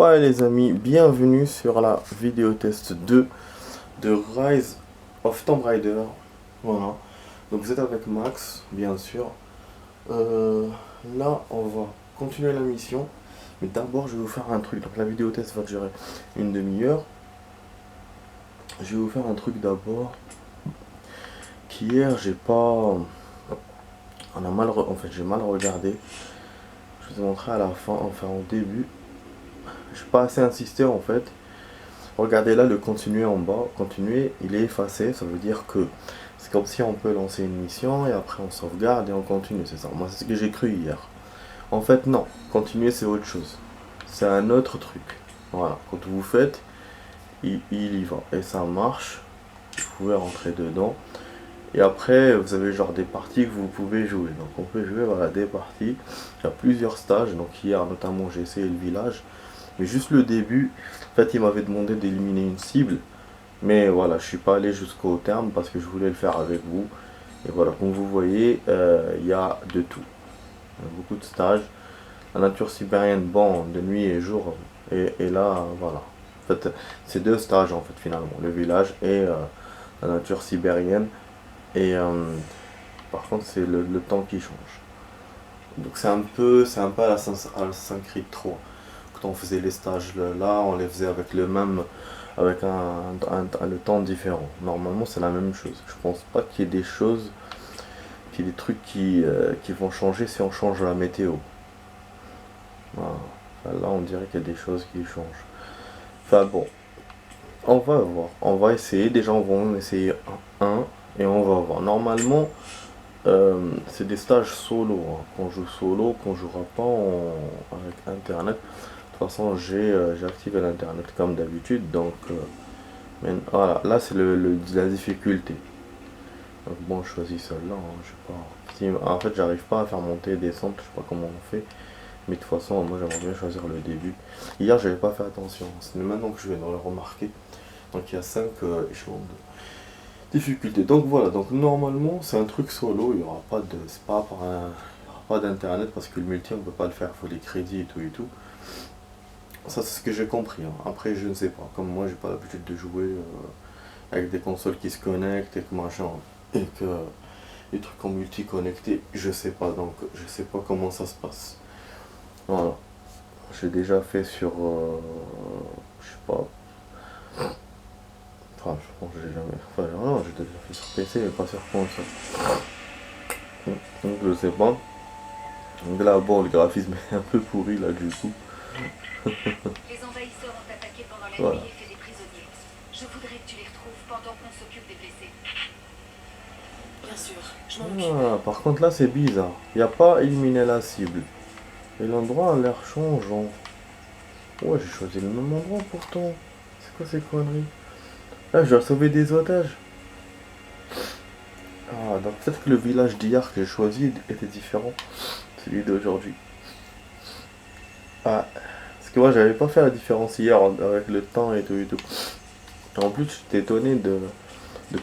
Ouais les amis, bienvenue sur la vidéo test 2 de Rise of Tomb Raider. Voilà, donc vous êtes avec Max, bien sûr. Là, on va continuer la mission. Mais d'abord, je vais vous faire un truc. Donc la vidéo test va durer une demi-heure. Je vais vous faire un truc d'abord. Qu'hier, j'ai pas... En fait, j'ai mal regardé. Je vous ai montré à la fin, enfin au début. Je n'ai pas assez insisté en fait. Regardez là le continuer en bas. Continuer, il est effacé. Ça veut dire que c'est comme si on peut lancer une mission et après on sauvegarde et on continue. C'est ça. Moi, c'est ce que j'ai cru hier. En fait, non. Continuer, c'est autre chose. C'est un autre truc. Voilà. Quand vous faites, il y va. Et ça marche. Vous pouvez rentrer dedans. Et après, vous avez genre des parties que vous pouvez jouer. Donc on peut jouer, voilà, des parties. Il y a plusieurs stages. Donc hier, notamment, j'ai essayé le village. Mais juste le début, en fait, il m'avait demandé d'éliminer une cible. Mais voilà, je suis pas allé jusqu'au terme parce que je voulais le faire avec vous. Et voilà, comme vous voyez, il y a de tout. Il y a beaucoup de stages. La nature sibérienne, bon, de nuit et jour. Et là, voilà. En fait, c'est deux stages, en fait, finalement. Le village et la nature sibérienne. Et par contre, c'est le temps qui change. Donc c'est un peu à la Assassin's Creed 3. Quand on faisait les stages là, on les faisait avec le même, avec le temps différent. Normalement, c'est la même chose. Je pense pas qu'il y ait des choses, qu'il y ait des trucs qui vont changer si on change la météo. Voilà. Enfin, là, on dirait qu'il y a des choses qui changent. Enfin bon, on va voir. On va essayer. Déjà, on va en essayer un et on va voir. Normalement, c'est des stages solo. Hein. Quand on joue solo, qu'on jouera pas avec internet. De toute façon, j'ai activé l'internet comme d'habitude. Donc, mais voilà, là c'est la difficulté. Donc bon, je choisis celle-là. Hein, je sais pas. En fait, j'arrive pas à faire monter et descendre. Je sais pas comment on fait. Mais de toute façon, moi j'aimerais bien choisir le début. Hier, j'avais pas fait attention. C'est maintenant que je vais le remarquer. Donc il y a 5 échelons de difficulté. Donc voilà, donc normalement c'est un truc solo, il y aura pas de. C'est pas par un. Il y aura pas d'internet parce que le multi on peut pas le faire, il faut les crédits et tout et tout. Ça c'est ce que j'ai compris. Hein. Après je ne sais pas. Comme moi j'ai pas l'habitude de jouer avec des consoles qui se connectent et que machin. Et que les trucs en multi connectés, je sais pas donc je sais pas comment ça se passe. Voilà. J'ai déjà fait sur. Je sais pas. Enfin, je pense que j'ai jamais. Enfin, non, j'ai déjà fait sur PC, mais pas sur console. Donc, je sais pas. Donc là, bon, le graphisme est un peu pourri, là, du coup. Les envahisseurs ont attaqué pendant la Voilà. nuit et fait des prisonniers. Je voudrais que tu les retrouves pendant qu'on s'occupe des blessés. Bien sûr, je m'en occupe. Ah, par contre, là, c'est bizarre. Il n'y a pas éliminé la cible. Et l'endroit a l'air changeant. Ouais, j'ai choisi le même endroit pourtant. C'est quoi ces conneries? Là, je dois sauver des otages. Ah, donc peut-être que le village d'hier que j'ai choisi était différent de celui d'aujourd'hui. Ah, parce que moi, j'avais pas fait la différence hier avec le temps et tout et tout. En plus, j'étais étonné de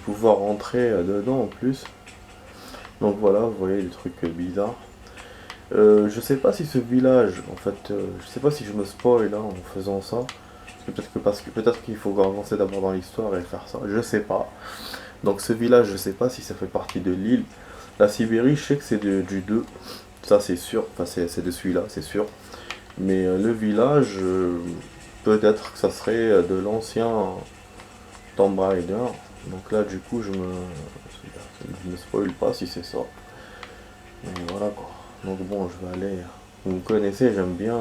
pouvoir rentrer dedans en plus. Donc voilà, vous voyez les trucs bizarres. Je sais pas si ce village, en fait, je sais pas si je me spoil là en faisant ça. Parce que peut-être qu'il faut avancer d'abord dans l'histoire et faire ça. Je sais pas. Donc ce village, je sais pas si ça fait partie de l'île. La Sibérie, je sais que c'est du 2. Ça c'est sûr. Enfin c'est de celui-là, c'est sûr. Mais le village, peut-être que ça serait de l'ancien Tomb Raider. Donc là du coup je me spoil pas si c'est ça. Mais voilà quoi. Donc bon, je vais aller. Vous me connaissez, j'aime bien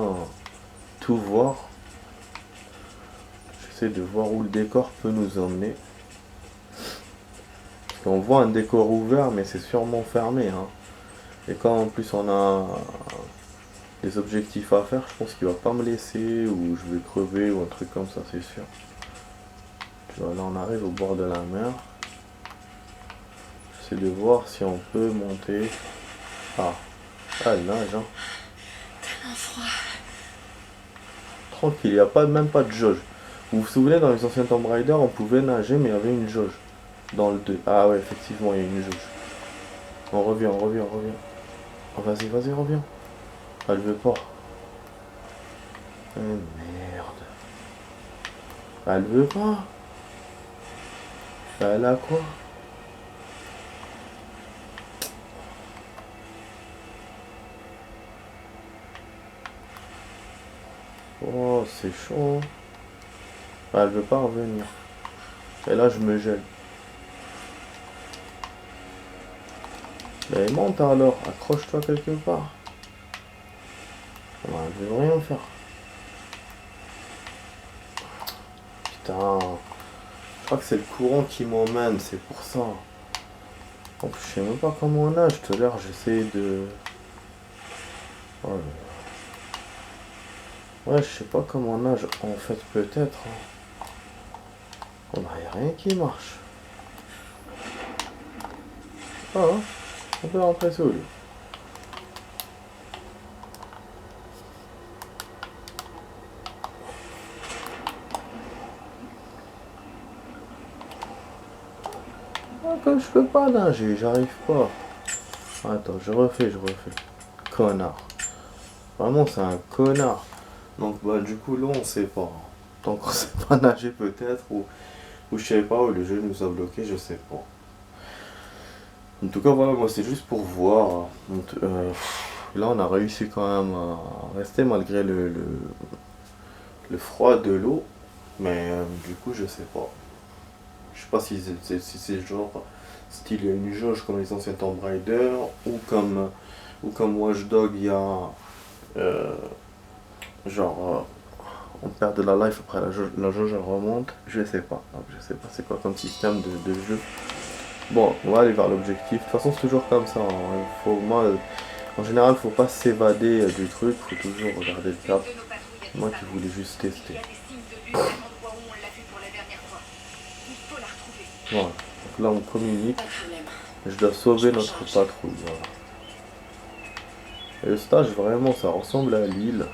tout voir. J'essaie de voir où le décor peut nous emmener. Parce qu'on voit un décor ouvert, mais c'est sûrement fermé. Hein. Et quand en plus on a des objectifs à faire, je pense qu'il va pas me laisser, ou je vais crever, ou un truc comme ça, c'est sûr. Tu vois, là on arrive au bord de la mer. J'essaie de voir si on peut monter. Ah, elle nage, hein. Un froid. Tranquille, il n'y a pas, même pas de jauge. Vous vous souvenez, dans les anciens Tomb Raider, on pouvait nager, mais il y avait une jauge. Dans le 2. Ah ouais, effectivement, il y a une jauge. On revient, on revient, on revient. Oh, vas-y, vas-y, reviens. Elle veut pas. Eh merde. Elle veut pas. Elle a quoi? Oh, c'est chaud. Elle veut pas revenir. Et là, je me gèle. Mais monte alors, accroche-toi quelque part. Ouais, elle veut rien faire. Putain. Je crois que c'est le courant qui m'emmène, c'est pour ça. En plus, je sais même pas comment on nage. Tout à l'heure, j'essaie de... Oh là là. Ouais, je sais pas comment on nage. En fait, peut-être. Hein. On n'a rien qui marche. Ah, hein. On peut rentrer sous lui. Ah, comme je peux pas nager, j'arrive pas. Attends, je refais. Connard. Vraiment, c'est un connard. Donc, bah, du coup, là, on sait pas. Tant qu'on sait pas nager, peut-être, ou je sais pas, ou le jeu nous a bloqué, je sais pas. En tout cas, voilà, moi, c'est juste pour voir. Donc, là, on a réussi quand même à rester malgré le froid de l'eau. Mais du coup, je sais pas. Je sais pas si c'est genre style une jauge comme les anciens Tomb Raider ou comme Watch Dogs, il y a genre on perd de la life après la jauge elle remonte. Je sais pas. Je sais pas c'est quoi comme système de jeu. Bon, on va aller vers l'objectif. De toute façon, c'est toujours comme ça. Hein. En général, faut pas s'évader du truc. Faut toujours regarder le cap. Moi qui voulais juste tester. Voilà. Donc là, on communique. Je dois sauver notre patrouille. Voilà. Et le stage, vraiment, ça ressemble à l'île.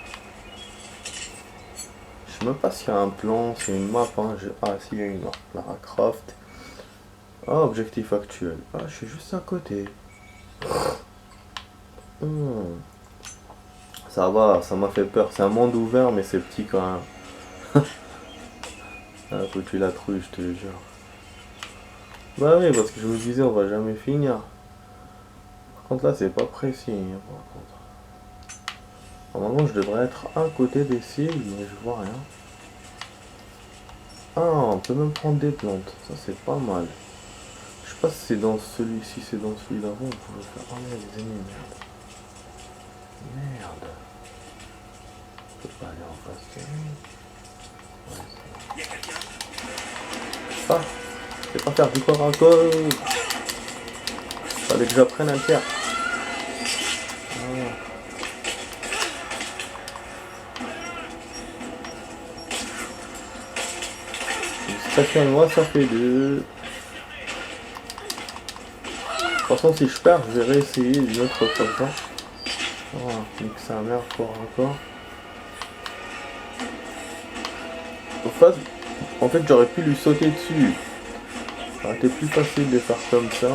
Je sais même pas s'il y a un plan, c'est une map. Hein. Ah, s'il y a une map. Lara Croft. Ah, objectif actuel. Ah, je suis juste à côté. Ça va, ça m'a fait peur. C'est un monde ouvert, mais c'est petit quand même. Ah, foutu la trouille, je te jure. Bah oui, parce que je me disais, on va jamais finir. Par contre, là, c'est pas précis. Hein, par contre. Normalement, je devrais être à côté des cibles, mais je vois rien. Ah, on peut même prendre des plantes. Ça, c'est pas mal. Je sais pas si c'est dans celui-ci, c'est dans celui d'avant. On pouvait faire. Oh merde, les ennemis, merde. Merde. Je peux pas aller en face de lui. Ouais, ah, je vais pas faire du corps à corps. Fallait que j'apprenne à le faire. Ah. Chacun moi ça fait 2. De toute façon si je perds je vais réessayer une autre fois. Oh, nique sa mère encore. En fait j'aurais pu lui sauter dessus. Ça aurait été plus facile de faire comme ça.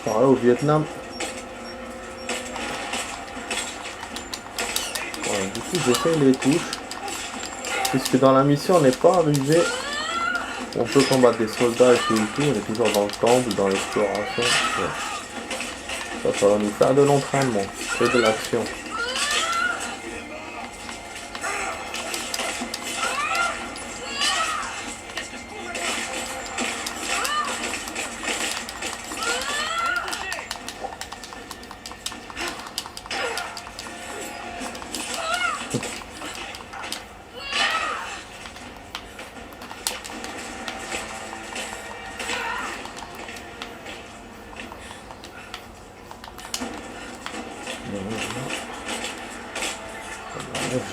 Par là au Vietnam. Voilà, du coup j'ai fait les touches. Puisque dans la mission on n'est pas arrivé. On peut combattre des soldats et tout, on est toujours dans le temple, dans l'exploration. Ouais. Ça va nous faire de l'entraînement et de l'action.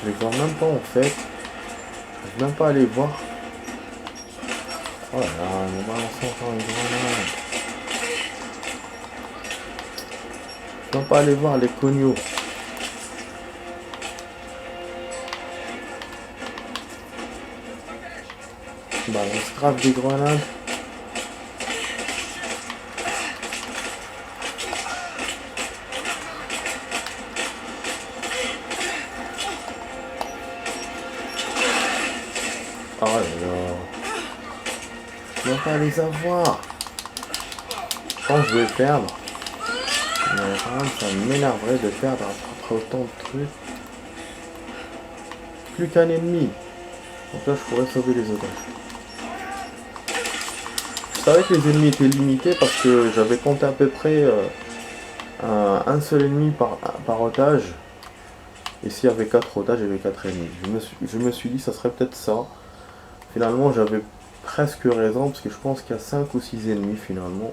Je les vois même pas en fait. Je vais même pas aller voir. Oh là là, ils m'ont balancé encore une grenade. Je vais même pas aller voir les cognos. Balance grave des grenades. Ah là là. Je ne vais pas les avoir. Je pense que je vais perdre. Mais quand même, ça m'énerverait de perdre après autant de trucs. Plus qu'un ennemi. Donc là, je pourrais sauver les otages. Je savais que les ennemis étaient limités parce que j'avais compté à peu près un seul ennemi par otage. Et s'il y avait 4 otages, il y avait 4 ennemis. Je me suis dit, ça serait peut-être ça. Finalement, j'avais presque raison parce que je pense qu'il y a 5 ou 6 ennemis finalement.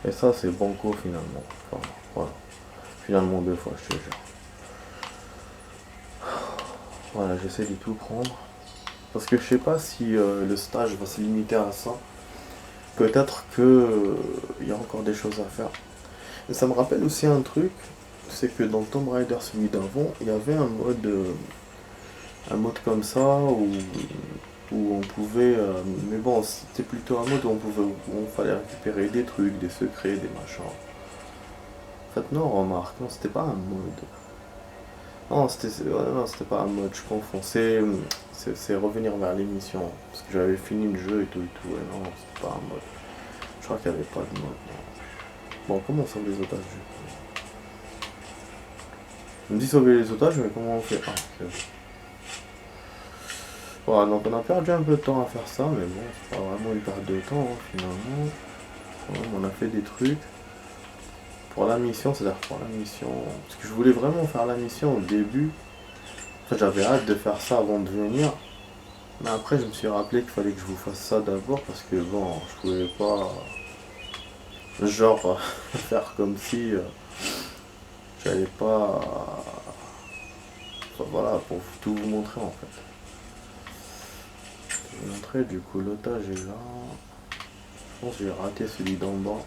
Et ça, c'est banco finalement. Enfin, voilà. Finalement, 2 fois, je te jure. Voilà, j'essaie de tout prendre. Parce que je sais pas si le stage va se limiter à ça. Peut-être que il y a encore des choses à faire. Et ça me rappelle aussi un truc, c'est que dans Tomb Raider celui d'avant, il y avait un mode comme ça où on pouvait, mais bon, c'était plutôt un mode où on fallait récupérer des trucs, des secrets, des machins. En fait, non, remarque, non, c'était pas un mode. Non, c'était pas un mode, je confonds. C'est revenir vers l'émission. Parce que j'avais fini le jeu et tout. Et non, c'était pas un mode. Je crois qu'il n'y avait pas de mode. Non. Bon, comment on sauve les otages du coup? On me dit sauver les otages, mais comment on fait? Ah, c'est bon. Voilà, donc on a perdu un peu de temps à faire ça, mais bon, c'est pas vraiment une perte de temps, hein, finalement. On a fait des trucs. Pour la mission, c'est-à-dire pour la mission... Parce que je voulais vraiment faire la mission au début. En fait, j'avais hâte de faire ça avant de venir. Mais après, je me suis rappelé qu'il fallait que je vous fasse ça d'abord parce que bon, je pouvais pas, genre, faire comme si j'allais pas. Enfin, voilà, pour tout vous montrer en fait. Je vais vous montrer, du coup, l'otage est là. Je pense que j'ai raté celui d'en bas.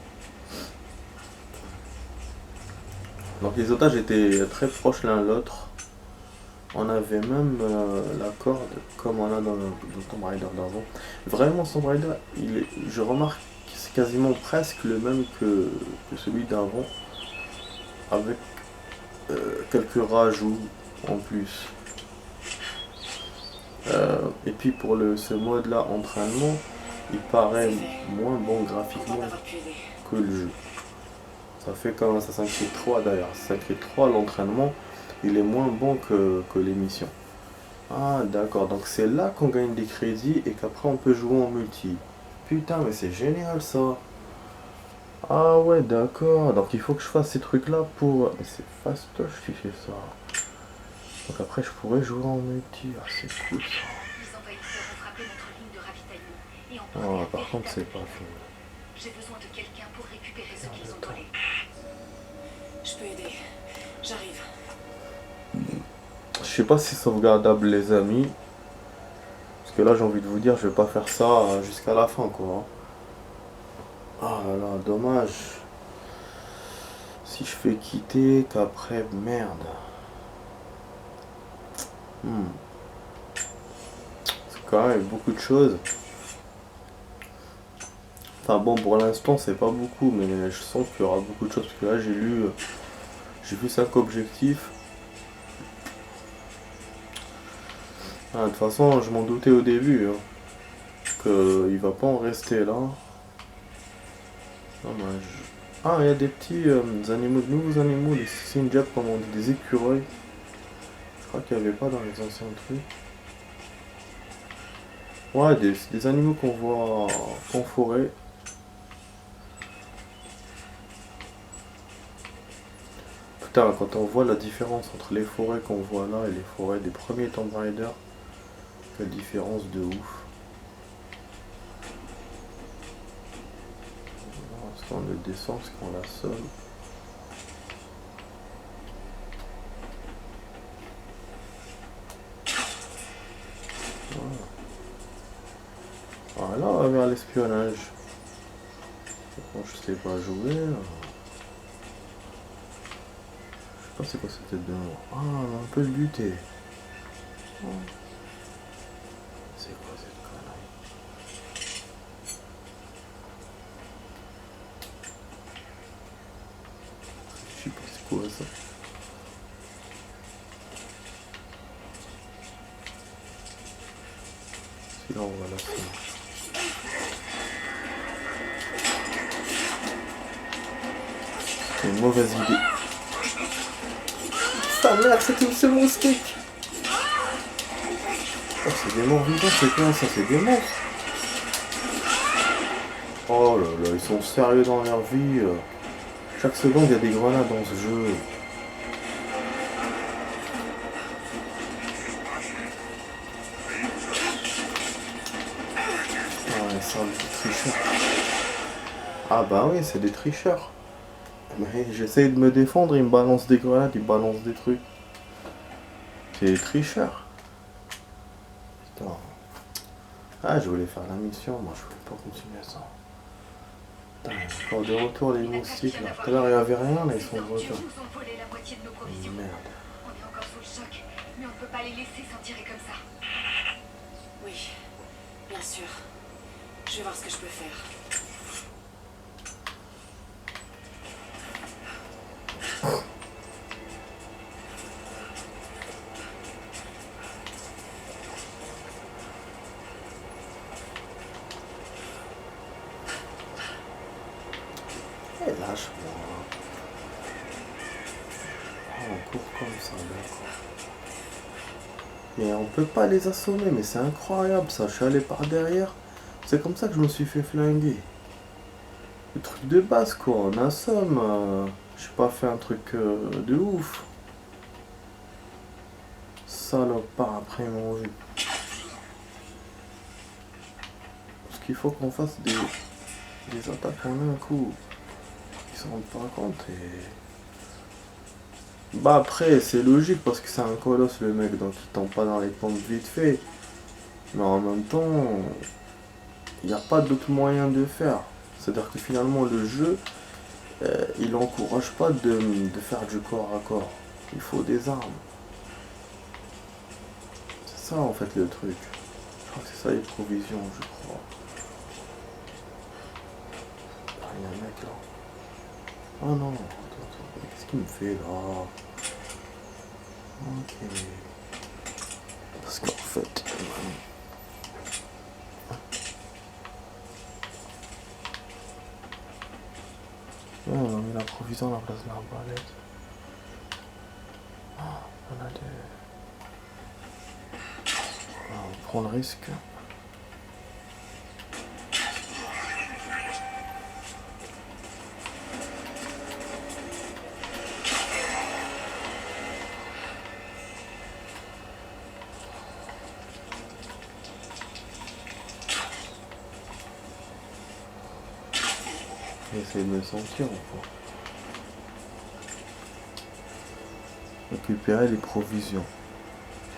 Donc, les otages étaient très proches l'un de l'autre. On avait même la corde comme on a dans Tomb Raider d'avant. Vraiment, Tomb Raider, je remarque que c'est quasiment presque le même que celui d'avant, avec quelques rajouts en plus. Et puis pour ce mode là, entraînement, il paraît moins bon graphiquement que le jeu. Ça fait comme Assassin's Creed 3 d'ailleurs. Assassin's Creed 3, l'entraînement, il est moins bon que les missions. Ah d'accord, donc c'est là qu'on gagne des crédits et qu'après on peut jouer en multi. Putain, mais c'est génial ça. Ah ouais, d'accord, donc il faut que je fasse ces trucs là pour... Mais c'est fastoche qui fait ça. Donc après je pourrais jouer en multi, ah c'est cool ça. Les envahisseurs ont frappé notre ligne de ravitaillement et ont Ah pris un par contre c'est véritable pas fini. J'ai besoin de quelqu'un pour récupérer ce qu'ils ont volé. Je peux aider. J'arrive. Je sais pas si c'est sauvegardable les amis. Parce que là j'ai envie de vous dire, je vais pas faire ça jusqu'à la fin quoi. Ah là là, dommage. Si je fais quitter, qu'après, merde. C'est quand même beaucoup de choses. Enfin bon, pour l'instant c'est pas beaucoup, mais je sens qu'il y aura beaucoup de choses. Parce que là j'ai vu 5 objectifs. Ah, de toute façon, je m'en doutais au début. Hein, qu'il va pas en rester là. Dommage. Ah, il y a des petits animaux, de nouveaux animaux, des Sinjab, comme on dit, des écureuils. Je crois qu'il n'y avait pas dans les anciens trucs. Ouais, des animaux qu'on voit en forêt. Putain, quand on voit la différence entre les forêts qu'on voit là et les forêts des premiers Tomb Raider, quelle différence de ouf. Est-ce qu'on le descend, est-ce qu'on l'assomme? Voilà, on va vers l'espionnage. Bon, je sais pas jouer. Je sais pas c'est quoi cette tête de mort. Ah, on peut le buter. C'est quoi cette connerie? Je sais pas c'est quoi ça. Là, on va la faire. C'est une mauvaise idée. Sa mère, c'est mon stick. Oh, c'est des morts vivants, c'est quoi ça? C'est des monstres. Oh là là, ils sont sérieux dans leur vie. Chaque seconde, il y a des grenades dans ce jeu. Ouais, ça, des tricheurs. Ah bah oui, c'est des tricheurs. Mais j'essaye de me défendre, ils me balancent des grenades, ils me balancent des trucs. C'est des tricheurs. Putain. Ah, je voulais faire la mission, moi je voulais pas continuer ça. Putain, encore de retour les moustiques là. Tout à l'heure il y avait rien, là ils sont de retour. Merde. On est encore sous le choc, mais on ne peut pas les laisser s'en tirer comme ça. Oui, bien sûr. Je vais voir ce que je peux faire. Et lâche-moi. Oh, on court comme ça, d'accord. Mais on peut pas les assommer, mais c'est incroyable ça. Je suis allé par derrière. C'est comme ça que je me suis fait flinguer. Le truc de base quoi, on assomme. J'ai pas fait un truc de ouf. Salopard, après ils m'ont vu. Parce qu'il faut qu'on fasse des attaques en un coup. Ils s'en rendent pas compte et... Bah après c'est logique parce que c'est un colosse le mec, donc il tombe pas dans les pompes vite fait. Mais en même temps, il n'y a pas d'autre moyen de faire. C'est-à-dire que finalement le jeu, il n'encourage pas de faire du corps à corps. Il faut des armes. C'est ça en fait le truc. Je crois que c'est ça les provisions, je crois. Ah, il y a un mec là. Oh non, attends, qu'est-ce qu'il me fait là? Ok. Parce qu'en fait... Ouais, on a mis la provision à la place de l'arbalète. On a des... On prend le risque. Essayer de me sentir enfin. Récupérer les provisions.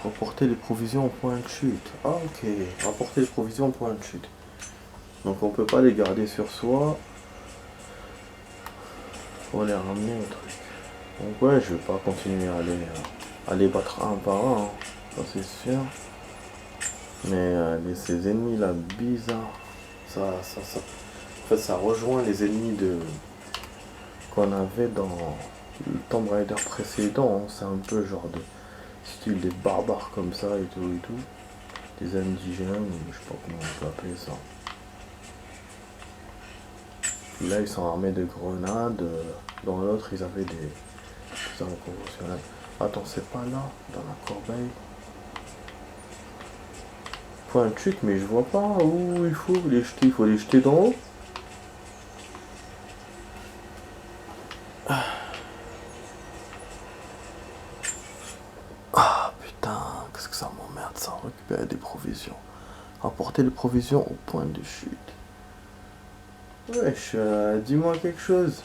Rapporter les provisions au point de chute. Ah ok. Rapporter les provisions au point de chute. Donc on peut pas les garder sur soi. Faut les ramener au truc. Donc ouais, je vais pas continuer à les battre un par un. Hein. Ça c'est sûr. Mais ces ennemis là bizarres. En fait, ça rejoint les ennemis qu'on avait dans le Tomb Raider précédent. Hein. C'est un peu genre de style des barbares comme ça et tout. Des indigènes, je sais pas comment on peut appeler ça. Puis là, ils sont armés de grenades. Dans l'autre, ils avaient des armes conventionnelles. Attends, c'est pas là, dans la corbeille. Point de chute, mais je vois pas où il faut les jeter. Il faut les jeter d'en haut. Ah putain, qu'est-ce que ça m'emmerde ça, récupérer des provisions. Apporter les provisions au point de chute. Wesh, dis-moi quelque chose.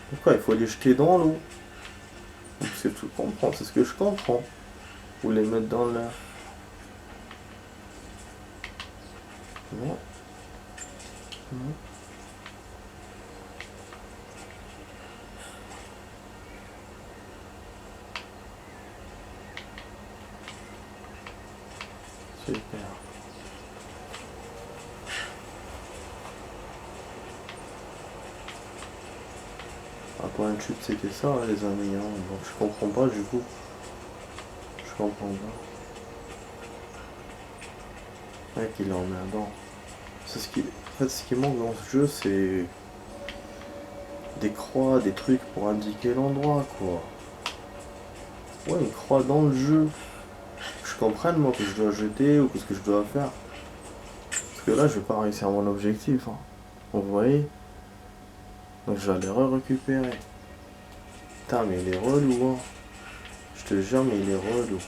Pourquoi il faut les jeter dans l'eau? C'est tout comprendre, c'est ce que je comprends. Ou les mettre dans l'air. Non. Non. Super. À point de chute c'était ça les amis, hein. Donc je comprends pas du coup. Je comprends pas. Ouais, qu'il est emmerdant. C'est ce qui... En fait, ce qui manque dans ce jeu, c'est des croix, des trucs pour indiquer l'endroit, quoi. Ouais, une croix dans le jeu. Je comprends, moi, que je dois jeter ou que ce que je dois faire. Parce que là, je vais pas réussir à mon objectif. Hein. Vous voyez? Donc, je vais aller récupérer. Putain, mais il est relou, hein. Je te jure, mais il est relou.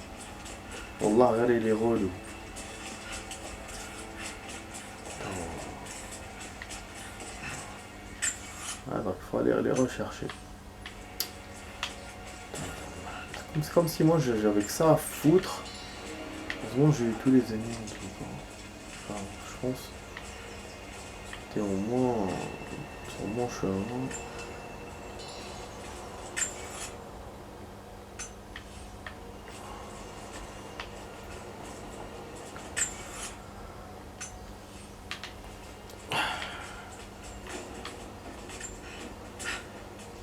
Wallah, regarde, il est relou. Ah, donc il faut aller les rechercher. C'est comme si moi j'avais que ça à foutre. Heureusement j'ai eu tous les ennemis en tout cas. Enfin, je pense. C'était au moins sur mon chemin.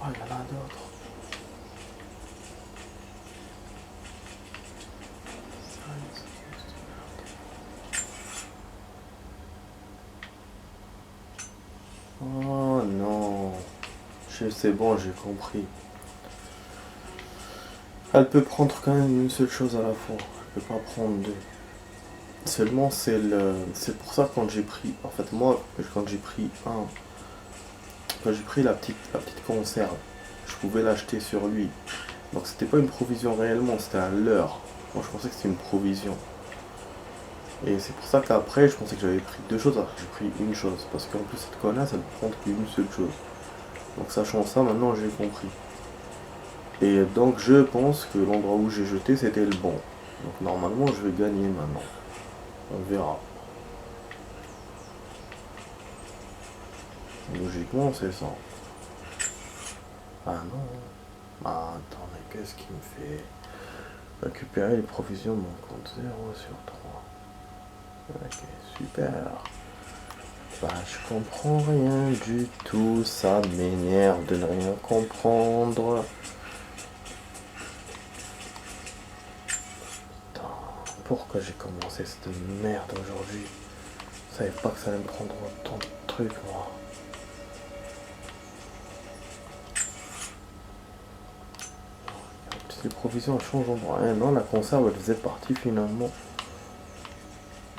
Oh, il y en a d'autres. Oh non. C'est bon, j'ai compris. Elle peut prendre quand même une seule chose à la fois. Elle peut pas prendre deux. Seulement c'est pour ça quand j'ai pris. En fait moi quand j'ai pris quand j'ai pris la petite conserve, je pouvais l'acheter sur lui. Donc c'était pas une provision réellement, c'était à l'heure. Moi je pensais que c'était une provision. Et c'est pour ça qu'après je pensais que j'avais pris deux choses, alors que j'ai pris une chose. Parce qu'en plus cette connasse elle prend qu'une seule chose. Donc sachant ça maintenant j'ai compris. Et donc je pense que l'endroit où j'ai jeté c'était le bon. Donc normalement je vais gagner maintenant. On verra. Logiquement c'est ça. Ah non. Ah attends mais qu'est-ce qui me fait récupérer les provisions de mon compte 0 sur 3. Ok, super. Bah je comprends rien du tout, ça m'énerve de ne rien comprendre. Putain, pourquoi j'ai commencé cette merde aujourd'hui? Je savais pas que ça allait me prendre autant de trucs moi. Les provisions elles changent en rien. Non, la conserve elle faisait partie finalement.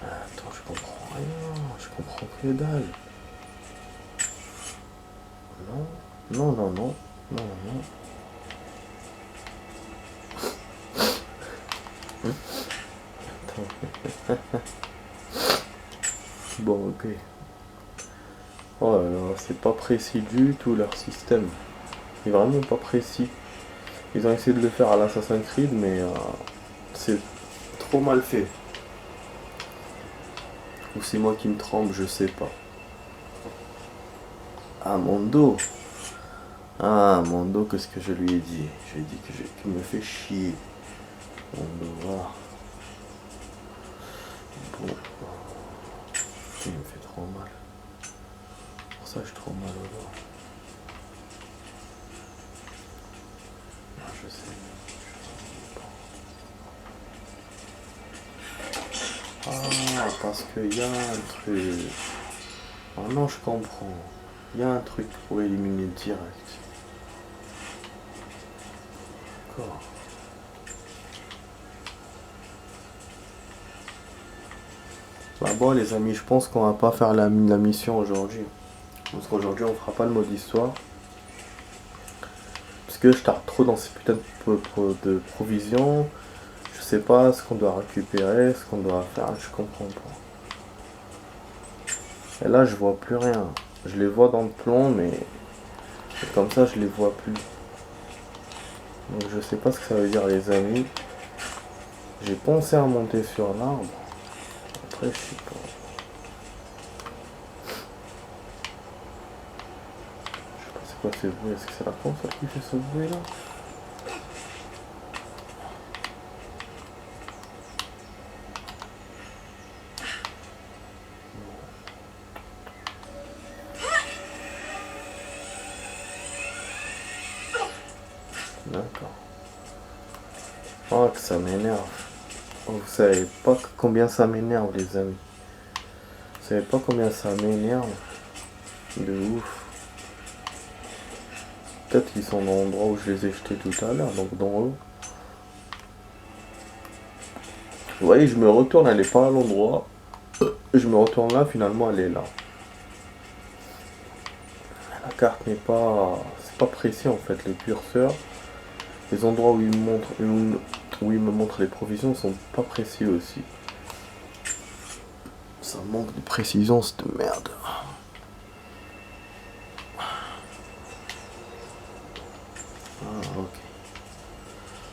Attends, je comprends rien. Je comprends que dalle. Non, non, non, non, non, non. Attends. Bon, ok. Oh là là, c'est pas précis du tout leur système. C'est vraiment pas précis. Ils ont essayé de le faire à l'Assassin's Creed, mais c'est trop mal fait. Ou c'est moi qui me tremble, je sais pas. Ah, mon dos. Ah, mon dos, qu'est-ce que je lui ai dit? Je lui ai dit qu'il me fait chier. Mon dos, voilà. Bon. Il me fait trop mal. Pour ça, j'ai trop mal au dos. Je sais. Ah, parce qu'il y a un truc. Ah non, je comprends. Il y a un truc pour éliminer direct. D'accord. Bah bon les amis, je pense qu'on va pas faire la mission aujourd'hui. Parce qu'aujourd'hui on fera pas le mode histoire. Parce que je tarde trop dans ces putains de provisions. Je sais pas ce qu'on doit récupérer, ce qu'on doit faire, je comprends pas. Et là je vois plus rien. Je les vois dans le plomb mais comme ça je les vois plus. Donc je sais pas ce que ça veut dire les amis. J'ai pensé à monter sur l'arbre. Après je sais pas. Je sais pas c'est quoi ce bruit. Est-ce que c'est la console qui fait ce bruit là? D'accord. Oh, que ça m'énerve. Oh, vous savez pas combien ça m'énerve, les amis. Vous savez pas combien ça m'énerve. De ouf. Peut-être qu'ils sont dans l'endroit où je les ai jetés tout à l'heure, donc dans eux. Vous voyez, je me retourne, elle est pas à l'endroit. Je me retourne là, finalement elle est là. La carte n'est pas... C'est pas précis en fait, les curseurs. Les endroits où il me montre les provisions sont pas précis aussi. Ça manque de précision, cette merde. Ah, ok.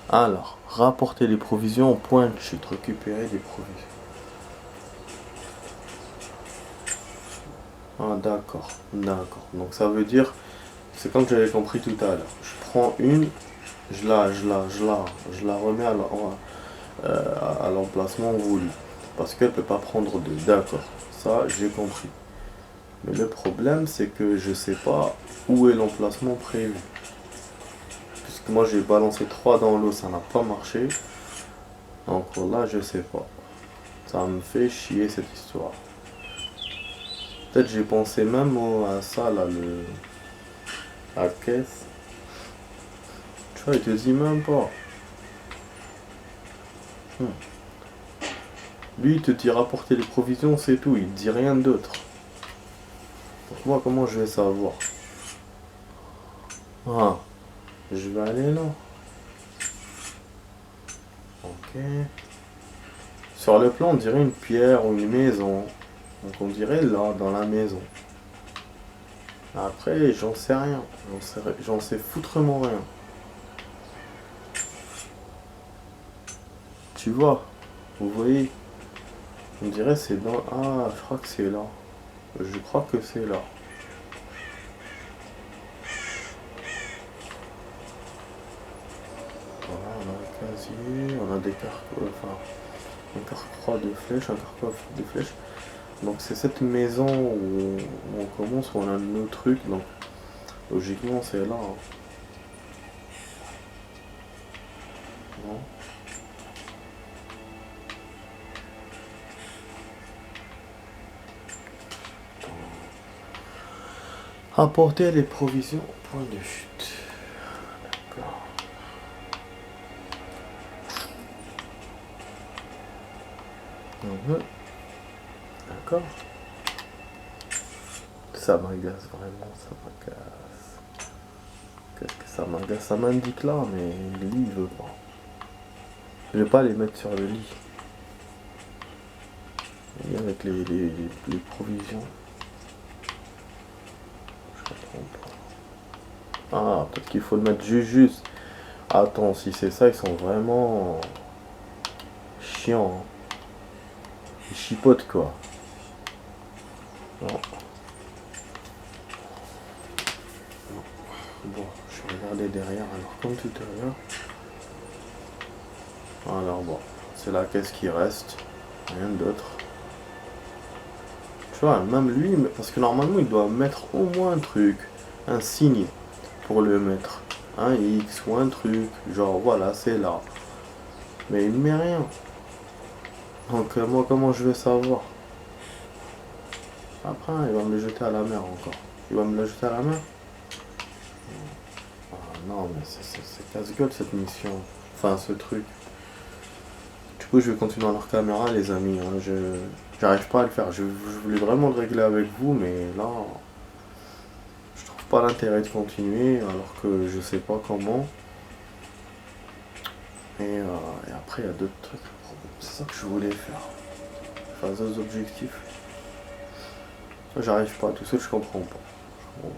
Alors, rapporter les provisions au point de chute, récupérer des provisions. Ah, d'accord, d'accord. Donc ça veut dire, c'est comme j'avais compris tout à l'heure. Je prends une, je la remets à l'emplacement voulu. Parce qu'elle peut pas prendre deux. D'accord, ça j'ai compris. Mais le problème c'est que je sais pas où est l'emplacement prévu. Puisque moi j'ai balancé 3 dans l'eau, ça n'a pas marché. Donc là je sais pas. Ça me fait chier cette histoire. Peut-être j'ai pensé même à ça là, la caisse. Tu vois, il te dit même pas. Lui il te dit rapporter les provisions, c'est tout, il te dit rien d'autre. Donc moi comment je vais savoir? Ah, je vais aller là. Ok. Sur le plan on dirait une pierre ou une maison. Donc on dirait là, dans la maison. Après, j'en sais rien. J'en sais foutrement rien. Tu vois, vous voyez, on dirait c'est dans... Ah, je crois que c'est là. Je crois que c'est là. Voilà, on a un casier, on a des cartes... Enfin, un carquois de flèches, un carquois de flèches. Donc c'est cette maison où on commence, où on a nos trucs, donc logiquement c'est là. Hein. Non. Apporter les provisions au point de chute. D'accord. D'accord. Ça m'agace vraiment, ça m'agace. Qu'est-ce que ça m'agace? Ça m'indique là, mais lui il veut pas. Je vais pas les mettre sur le lit. Et avec les provisions. Je comprends pas. Ah, peut-être qu'il faut le mettre juste. Attends, si c'est ça, ils sont vraiment chiants. Hein. Ils chipotent quoi. Non. Bon, je vais regarder derrière alors comme tout à l'heure. Alors bon, c'est la caisse qui reste, rien d'autre. Tu vois, même lui, parce que normalement il doit mettre au moins un truc, un signe pour le mettre. Un X ou un truc, genre voilà, c'est là. Mais il ne met rien. Donc moi comment je vais savoir? Après, il va me le jeter à la mer encore. Il va me le jeter à la mer? Ah non, mais c'est casse-gueule cette mission. Enfin, ce truc. Du coup, je vais continuer à leur caméra, les amis. Hein. J'arrive pas à le faire. Je voulais vraiment le régler avec vous, mais là, je trouve pas l'intérêt de continuer, alors que je sais pas comment. Et après, il y a d'autres trucs. C'est ça que je voulais faire. Enfin, d'autres objectifs. J'arrive pas. Tout seul, je comprends pas.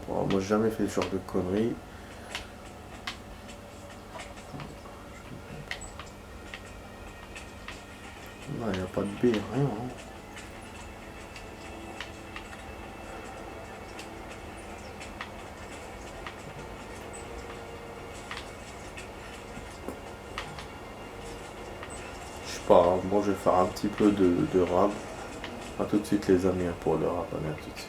Moi, j'ai jamais fait ce genre de conneries. Il n'y a pas de B, rien. Hein. Je sais pas, moi je vais faire un petit peu de rab. A tout de suite les amis pour le rab, à tout de suite.